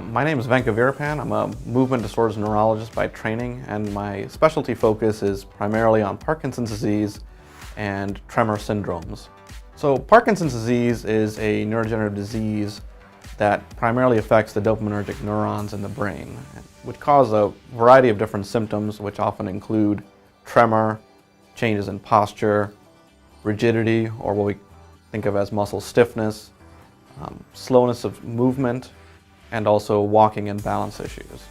My name is Venka Veerapan. I'm a movement disorders neurologist by training, and my specialty focus is primarily on Parkinson's disease and tremor syndromes. So Parkinson's disease is a neurodegenerative disease that primarily affects the dopaminergic neurons in the brain, which cause a variety of different symptoms, which often include tremor, changes in posture, rigidity, or what we think of as muscle stiffness, slowness of movement, and also walking and balance issues.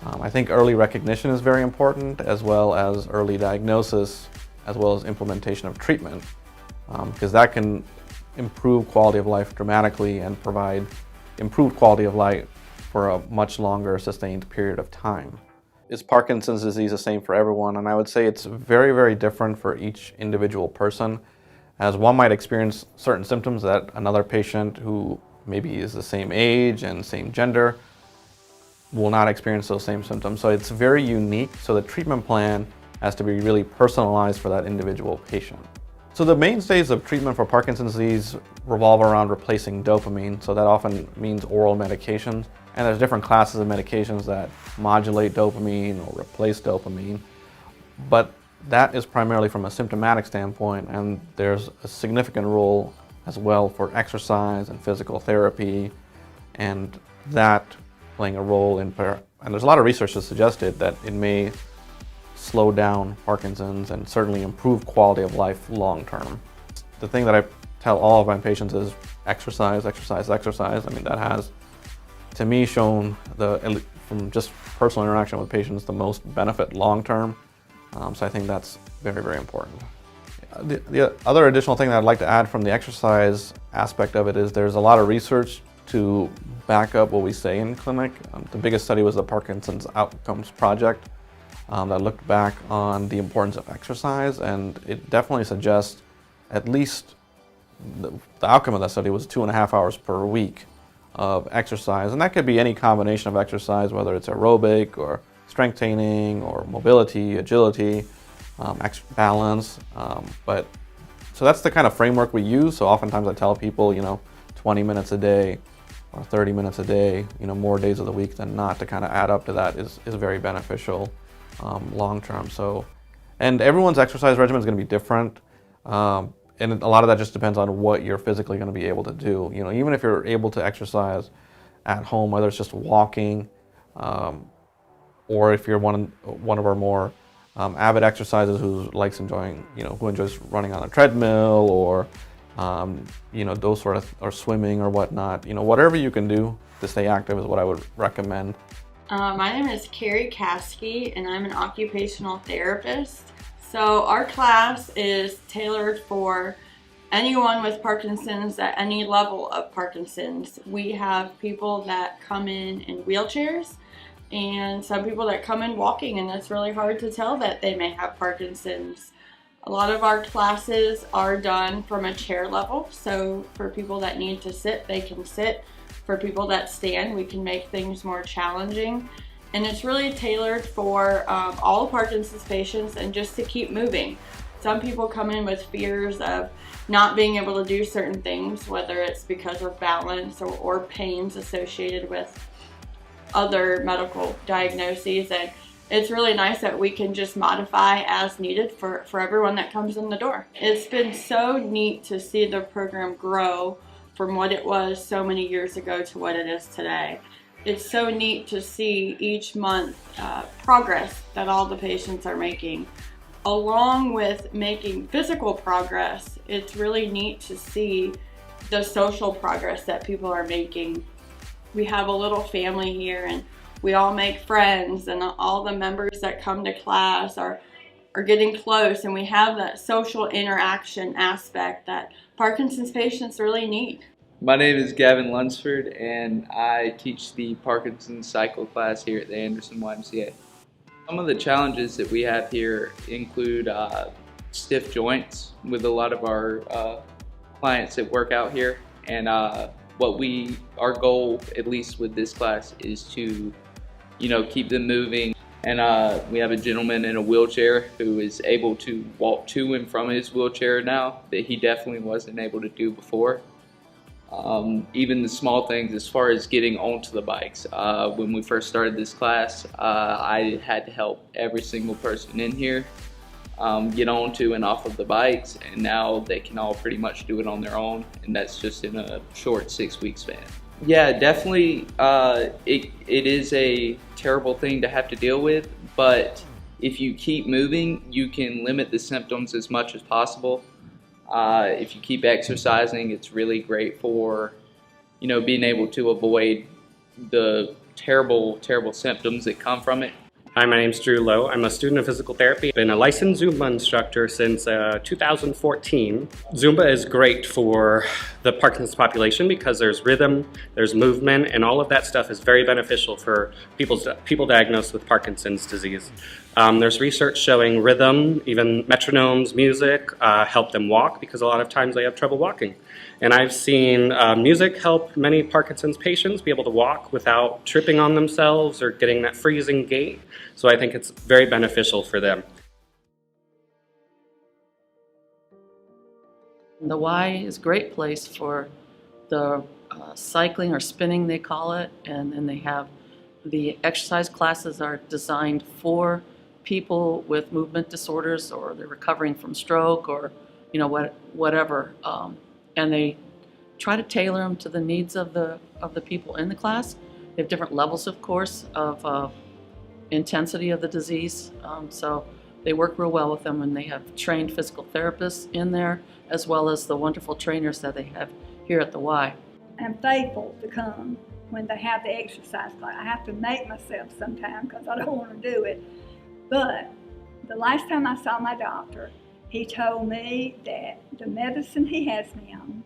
I think early recognition is very important, as well as early diagnosis, as well as implementation of treatment, because that can improve quality of life dramatically and provide improved quality of life for a much longer sustained period of time. Is Parkinson's disease the same for everyone? And I would say it's very, very different for each individual person, as one might experience certain symptoms that another patient who maybe is the same age and same gender will not experience those same symptoms. So it's very unique. So the treatment plan has to be really personalized for that individual patient. So the mainstays of treatment for Parkinson's disease revolve around replacing dopamine. So that often means oral medications. And there's different classes of medications that modulate dopamine or replace dopamine. But that is primarily from a symptomatic standpoint, and there's a significant role as well for exercise and physical therapy, and that playing a role in, and there's a lot of research that suggested that it may slow down Parkinson's and certainly improve quality of life long term. The thing that I tell all of my patients is exercise, exercise, exercise. I mean, that has, to me, shown from just personal interaction with patients, the most benefit long term. So I think that's very, very important. The other additional thing that I'd like to add from the exercise aspect of it is there's a lot of research to back up what we say in clinic. The biggest study was the Parkinson's Outcomes Project that looked back on the importance of exercise, and it definitely suggests at least the outcome of that study was 2.5 hours per week of exercise. And that could be any combination of exercise, whether it's aerobic or strength training or mobility, agility, balance. But so that's the kind of framework we use. So oftentimes I tell people, 20 minutes a day or 30 minutes a day, more days of the week than not, to kind of add up to that is very beneficial long term. So, and everyone's exercise regimen is going to be different. And a lot of that just depends on what you're physically going to be able to do. Even if you're able to exercise at home, whether it's just walking, or if you're one of our more avid exercisers who enjoys running on a treadmill or those sort of, or swimming or whatnot, whatever you can do to stay active is what I would recommend. My name is Carrie Caskey, and I'm an occupational therapist. So our class is tailored for anyone with Parkinson's at any level of Parkinson's. We have people that come in wheelchairs, and some people that come in walking, and it's really hard to tell that they may have Parkinson's. A lot of our classes are done from a chair level, so for people that need to sit, they can sit. For people that stand, we can make things more challenging. And it's really tailored for all Parkinson's patients and just to keep moving. Some people come in with fears of not being able to do certain things, whether it's because of balance or pains associated with other medical diagnoses, and it's really nice that we can just modify as needed for everyone that comes in the door. It's been so neat to see the program grow from what it was so many years ago to what it is today. It's so neat to see each month progress that all the patients are making. Along with making physical progress, it's really neat to see the social progress that people are making. We have a little family here, and we all make friends, and all the members that come to class are getting close, and we have that social interaction aspect that Parkinson's patients really need. My name is Gavin Lunsford, and I teach the Parkinson cycle class here at the Anderson YMCA. Some of the challenges that we have here include stiff joints with a lot of our clients that work out here, and our goal, at least with this class, is to keep them moving. And we have a gentleman in a wheelchair who is able to walk to and from his wheelchair now that he definitely wasn't able to do before. Even the small things as far as getting onto the bikes. When we first started this class, I had to help every single person in here get onto and off of the bikes, and now they can all pretty much do it on their own, and that's just in a short 6-week span. Yeah, definitely it is a terrible thing to have to deal with, but if you keep moving, you can limit the symptoms as much as possible. If you keep exercising, it's really great for, being able to avoid the terrible, terrible symptoms that come from it. Hi, my name's Drew Lowe. I'm a student of physical therapy. I've been a licensed Zumba instructor since 2014. Zumba is great for the Parkinson's population because there's rhythm, there's movement, and all of that stuff is very beneficial for people diagnosed with Parkinson's disease. There's research showing rhythm, even metronomes, music, help them walk because a lot of times they have trouble walking. And I've seen music help many Parkinson's patients be able to walk without tripping on themselves or getting that freezing gait. So I think it's very beneficial for them. The Y is a great place for the cycling or spinning, they call it, and then they have the exercise classes are designed for people with movement disorders, or they're recovering from stroke, or whatever, and they try to tailor them to the needs of the people in the class. They have different levels, of course, of intensity of the disease, so they work real well with them, and they have trained physical therapists in there, as well as the wonderful trainers that they have here at the Y. I'm faithful to come when they have the exercise class. I have to make myself sometimes because I don't want to do it. But the last time I saw my doctor, he told me that the medicine he has me on,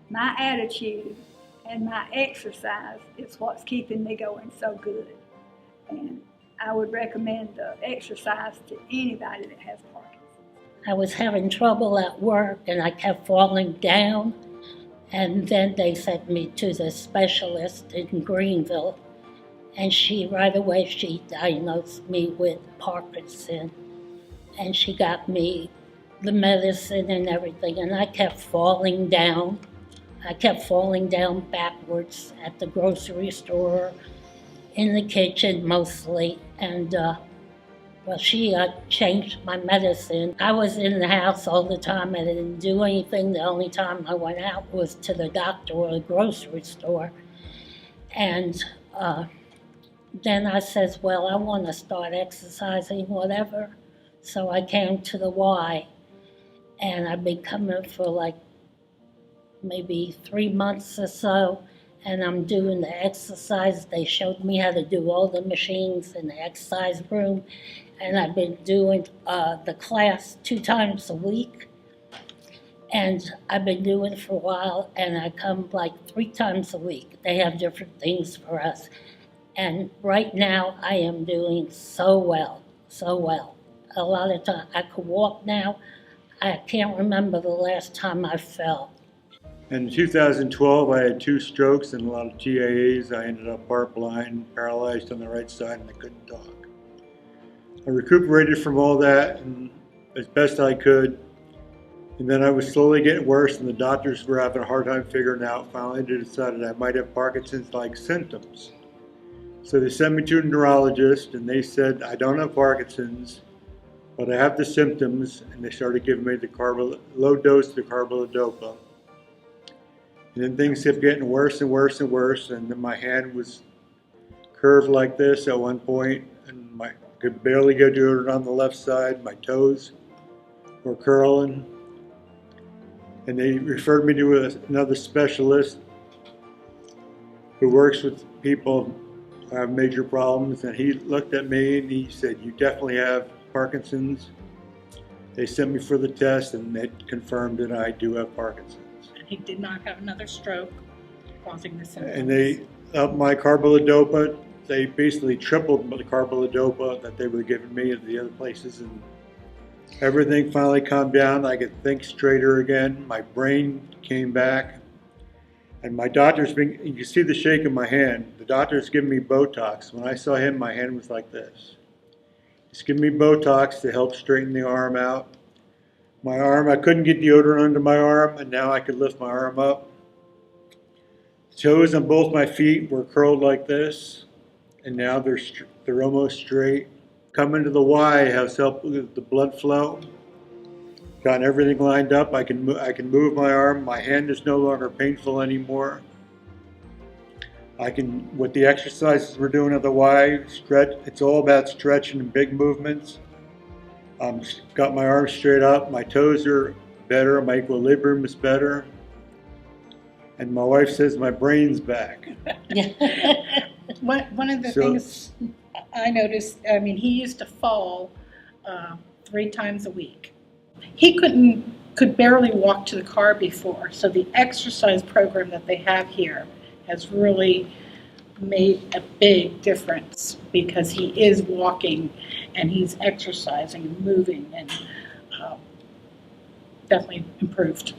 my attitude, and my exercise is what's keeping me going so good. And I would recommend the exercise to anybody that has Parkinson's. I was having trouble at work and I kept falling down, and then they sent me to the specialist in Greenville, and right away she diagnosed me with Parkinson, and she got me the medicine and everything, and I kept falling down. I kept falling down backwards at the grocery store, in the kitchen mostly, and she changed my medicine. I was in the house all the time. I didn't do anything. The only time I went out was to the doctor or the grocery store. And then I says, well, I want to start exercising, whatever. So I came to the Y, and I've been coming for like maybe 3 months or so, and I'm doing the exercise. They showed me how to do all the machines in the exercise room, and I've been doing the class 2 times a week, and I've been doing it for a while, and I come like 3 times a week. They have different things for us, and right now I am doing so well, so well. A lot of time I could walk now. I can't remember the last time I fell. In 2012, I had 2 strokes and a lot of TIAs. I ended up part blind, paralyzed on the right side, and I couldn't talk. I recuperated from all that and as best I could. And then I was slowly getting worse, and the doctors were having a hard time figuring out. Finally, they decided I might have Parkinson's-like symptoms. So they sent me to a neurologist, and they said, I don't have Parkinson's, but I have the symptoms, and they started giving me the low dose of the carbidopa. And then things kept getting worse and worse and worse, and then my hand was curved like this at one point, and I could barely go to it on the left side. My toes were curling. And they referred me to another specialist who works with people who have major problems, and he looked at me and he said, you definitely have Parkinson's. They sent me for the test, and it confirmed that I do have Parkinson's. He did not have another stroke causing the symptoms. And they upped my carbidopa. They basically tripled the carbidopa that they were giving me at the other places, and everything finally calmed down. I could think straighter again. My brain came back, and my doctor's been, you can see the shake in my hand. The doctor's giving me Botox. When I saw him, my hand was like this. He's giving me Botox to help straighten the arm out. My arm, I couldn't get deodorant under my arm, and now I could lift my arm up. toes on both my feet were curled like this, and now they're almost straight. Coming to the Y has helped with the blood flow. Got everything lined up. I can move my arm. My hand is no longer painful anymore. With the exercises we're doing at the Y, stretch. It's all about stretching and big movements. Got my arms straight up. My toes are better. My equilibrium is better. And my wife says my brain's back. One of the things I noticed, I mean, he used to fall 3 times a week. He could barely walk to the car before, so the exercise program that they have here has really made a big difference because he is walking and he's exercising and moving and definitely improved.